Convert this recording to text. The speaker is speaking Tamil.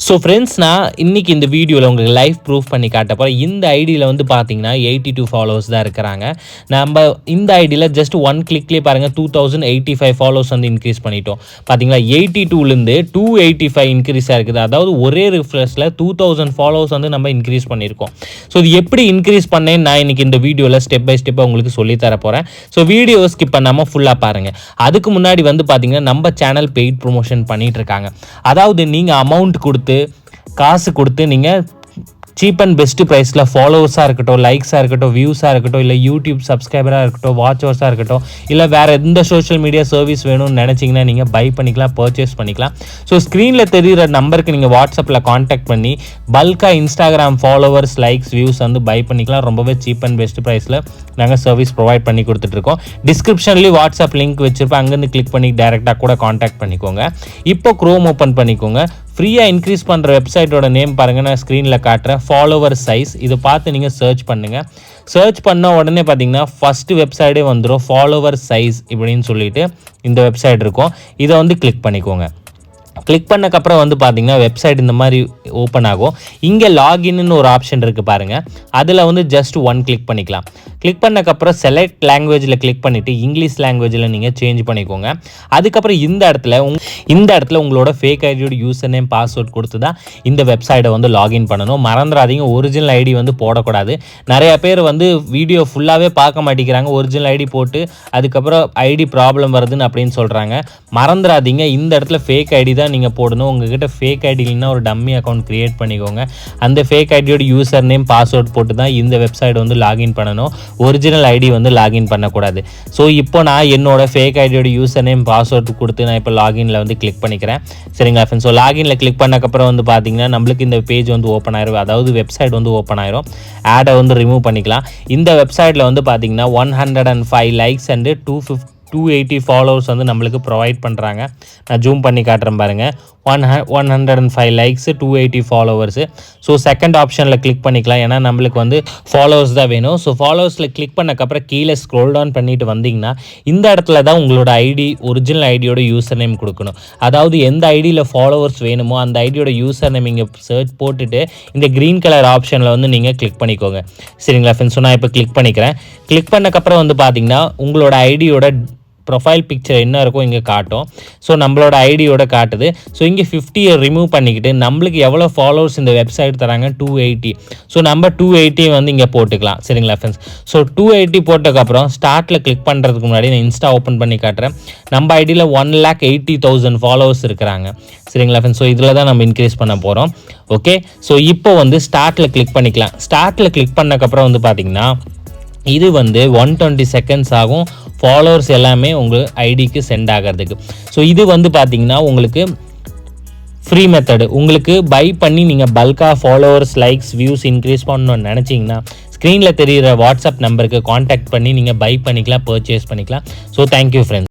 ஸோ ஃப்ரெண்ட்ஸ், நான் இன்றைக்கி இந்த வீடியோவில் உங்களுக்கு லைவ் ப்ரூஃப் பண்ணி காட்டப்போ இந்த ஐடியில் வந்து பார்த்தீங்கன்னா 82 ஃபாலோவர்ஸ் தான் இருக்கிறாங்க. நம்ம இந்த ஐடியில் ஜஸ்ட் 1 கிளிக்லேயே பாருங்கள் 2085 ஃபாலோவர்ஸ் வந்து இன்க்ரீஸ் பண்ணிட்டோம். பார்த்தீங்களா, 82லேருந்து 285 இன்க்ரீஸாக இருக்குது. அதாவது ஒரே ரிஃப்ரெஷில் 2000 ஃபாலோவர்ஸ் வந்து நம்ம இன்க்ரீஸ் பண்ணியிருக்கோம். ஸோ இது எப்படி இன்க்ரீஸ் பண்ணேன்னு நான் இன்றைக்கி இந்த வீடியோவில் ஸ்டெப் பை ஸ்டெப்பாக உங்களுக்கு சொல்லித்தர போகிறேன். ஸோ வீடியோ ஸ்கிப் பண்ணாமல் ஃபுல்லாக பாருங்கள். அதுக்கு முன்னாடி வந்து பார்த்தீங்கன்னா நம்ம சேனல் பெய்ட் ப்ரொமோஷன் பண்ணிகிட்டு இருக்காங்க. அதாவது நீங்கள் அமௌண்ட் கொடுத்து காசு கொடுத்து நீங்கள் சீப் அண்ட் பெஸ்ட் ப்ரைஸில் ஃபாலோவர்ஸாக இருக்கட்டும், லைக்ஸாக இருக்கட்டும், வியூஸாக இருக்கட்டும், இல்லை யூடியூப் சப்ஸ்கிரைபராக இருக்கட்டும், வாட்சவர்ஸாக இருக்கட்டும், இல்லை வேறு எந்த சோஷியல் மீடியா சர்வீஸ் வேணும்னு நினச்சிங்கன்னா நீங்கள் பை பண்ணிக்கலாம், பர்ச்சேஸ் பண்ணிக்கலாம். ஸோ ஸ்க்ரீனில் தெரிகிற நம்பருக்கு நீங்கள் வாட்ஸ்அப்பில் காண்டாக்ட் பண்ணி பல்காக இன்ஸ்டாகிராம் ஃபாலோவர்ஸ், லைக்ஸ், வியூஸ் வந்து பை பண்ணிக்கலாம். ரொம்பவே சீப் அண்ட் பெஸ்ட் ப்ரைஸில் நாங்கள் சர்வீஸ் ப்ரொவைட் பண்ணி கொடுத்துட்ருக்கோம். டிஸ்கிரிப்ஷன்லேயும் வாட்ஸ்அப் லிங்க் வச்சுருப்பேன், அங்கேருந்து கிளிக் பண்ணி டேரெக்டாக கூட காண்டாக்ட் பண்ணிக்கோங்க. இப்போ க்ரோம் ஓப்பன் பண்ணிக்கோங்க. ஃப்ரீயாக இன்க்ரீஸ் பண்ணுற வெப்சைட்டோட நேம் பாருங்கள், நான் ஸ்க்ரீனில் காட்டுறேன். ஃபாலோவர் சைஸ், இதை பார்த்து நீங்கள் சர்ச் பண்ணுங்கள். சர்ச் பண்ண உடனே பார்த்தீங்கன்னா ஃபஸ்ட்டு வெப்சைட்டே வந்துடும். ஃபாலோவர் சைஸ் இப்படின்னு சொல்லிட்டு இந்த வெப்சைட் இருக்கும். இதை வந்து கிளிக் பண்ணிக்கோங்க. கிளிக் பண்ணக்கப்புறம் வந்து பார்த்தீங்கன்னா வெப்சைட் இந்த மாதிரி ஓப்பன் ஆகும். இங்கே லாகின்னு ஒரு ஆப்ஷன் இருக்குது பாருங்கள், அதில் வந்து ஜஸ்ட் 1 கிளிக் பண்ணிக்கலாம். கிளிக் பண்ணக்கப்புறம் செலக்ட் லாங்குவேஜில் கிளிக் பண்ணிவிட்டு இங்கிலீஷ் லாங்குவேஜில் நீங்கள் சேஞ்ச் பண்ணிக்கோங்க. அதுக்கப்புறம் இந்த இடத்துல உங்களோட ஃபேக் ஐடியோட யூசர் நேம், பாஸ்வேர்ட் கொடுத்து தான் இந்த வெப்சைட்டை வந்து லாகின் பண்ணணும். மறந்துடாதீங்க, ஒரிஜினல் ஐடி வந்து போடக்கூடாது. நிறைய பேர் வந்து வீடியோ ஃபுல்லாகவே பார்க்க மாட்டேங்கிறாங்க, ஒரிஜினல் ஐடி போட்டு அதுக்கப்புறம் ஐடி ப்ராப்ளம் வருதுன்னு அப்படின்னு சொல்கிறாங்க. மறந்துடாதீங்க, இந்த இடத்துல ஃபேக் ஐடி தான் நீங்கள் போடணும். உங்ககிட்ட ஃபேக் ஐடி இல்லைன்னா ஒரு டம்மி அக்கௌண்ட் க்ரியேட் பண்ணிக்கோங்க. அந்த ஃபேக் ஐடியோட யூசர் நேம், பாஸ்வேர்ட் போட்டு தான் இந்த வெப்சைட் வந்து லாகின் பண்ணணும். ஒரிஜினல் ஐடி வந்து லாகின் பண்ணக்கூடாது. ஸோ இப்போ நான் என்னோட ஃபேக் ஐடியோட யூசர் நேம், பாஸ்வேர்ட் கொடுத்து நான் இப்போ லாகினில் வந்து கிளிக் பண்ணிக்கிறேன். சரிங்களா ஃப்ரெண்ட்ஸ்? ஸோ லாகினில் கிளிக் பண்ணக்கப்புறம் வந்து பார்த்தீங்கன்னா நம்மளுக்கு இந்த பேஜ் வந்து ஓப்பன் ஆயிரும். அதாவது வெப்சைட் வந்து ஓப்பன் ஆயிரும். ஆடை வந்து ரிமூவ் பண்ணிக்கலாம். இந்த வெப்சைட்டில் வந்து பார்த்தீங்கன்னா 105 லைக்ஸ் அண்டு 280 ஃபாலோவர்ஸ் வந்து நம்மளுக்கு ப்ரொவைட் பண்ணுறாங்க. நான் ஜூம் பண்ணி காட்டுறேன் பாருங்கள். 105 லைக்ஸு, 280 ஃபாலோவர்ஸு. ஸோ செகண்ட் ஆப்ஷனில் கிளிக் பண்ணிக்கலாம், ஏன்னா நம்மளுக்கு வந்து ஃபாலோவர்ஸ் தான் வேணும். ஸோ ஃபாலோவர்ஸில் கிளிக் பண்ணக்கப்புறம் கீழே ஸ்க்ரோல் டவுன் பண்ணிட்டு வந்தீங்கன்னா இந்த இடத்துல தான் உங்களோட ஐடி, ஒரிஜினல் ஐடியோட யூசர் நேம் கொடுக்கணும். அதாவது எந்த ஐடியில் ஃபாலோவர்ஸ் வேணுமோ அந்த ஐடியோட யூசர் நேம் இங்கே சர்ச் போட்டுட்டு இந்த க்ரீன் கலர் ஆப்ஷனில் வந்து நீங்கள் கிளிக் பண்ணிக்கோங்க. சரிங்களா ஃப்ரெண்ட்ஸ்? ஸோ நான் இப்போ கிளிக் பண்ணிக்கிறேன். கிளிக் பண்ணக்கப்புறம் வந்து பார்த்தீங்கன்னா உங்களோட ஐடியோட ப்ரொஃபைல் பிக்சர் என்ன இருக்கும் இங்கே காட்டும். ஸோ நம்மளோட ஐடியோட காட்டுது. ஸோ இங்கே 50 ரிமூவ் பண்ணிக்கிட்டு நம்மளுக்கு எவ்வளோ ஃபாலோவர்ஸ் இந்த வெப்சைட் தராங்க, 280. ஸோ நம்ம 280 வந்து இங்கே போட்டுக்கலாம். சரிங்களா ஃப்ரெண்ட்ஸ்? ஸோ 280 போட்டதுக்கப்புறம் ஸ்டார்ட்டில் கிளிக் பண்ணுறதுக்கு முன்னாடி நான் இன்ஸ்டா ஓப்பன் பண்ணி காட்டுறேன். நம்ம ஐடியில் 1,80,000 ஃபாலோவர்ஸ் இருக்கிறாங்க. சரிங்களா ஃப்ரெண்ட்ஸ்? ஸோ இதில் தான் நம்ம இன்க்ரீஸ் பண்ண போகிறோம். ஓகே, ஸோ இப்போ வந்து ஸ்டார்ட்டில் கிளிக் பண்ணிக்கலாம். ஸ்டார்ட்டில் கிளிக் பண்ணக்கப்புறம் வந்து பார்த்திங்கன்னா இது வந்து 120 செகண்ட்ஸ் ஆகும் ஃபாலோவர்ஸ் எல்லாமே உங்கள் ஐடிக்கு சென்ட் ஆகிறதுக்கு. ஸோ இது வந்து பார்த்தீங்கன்னா உங்களுக்கு ஃப்ரீ மெத்தடு. உங்களுக்கு பை பண்ணி நீங்கள் பல்காக ஃபாலோவர்ஸ், லைக்ஸ், வியூஸ் இன்க்ரீஸ் பண்ணணும்னு நினச்சிங்கன்னா ஸ்க்ரீனில் தெரிகிற வாட்ஸ்அப் நம்பருக்கு காண்டாக்ட் பண்ணி நீங்கள் பை பண்ணிக்கலாம், பர்ச்சேஸ் பண்ணிக்கலாம். So thank you friends.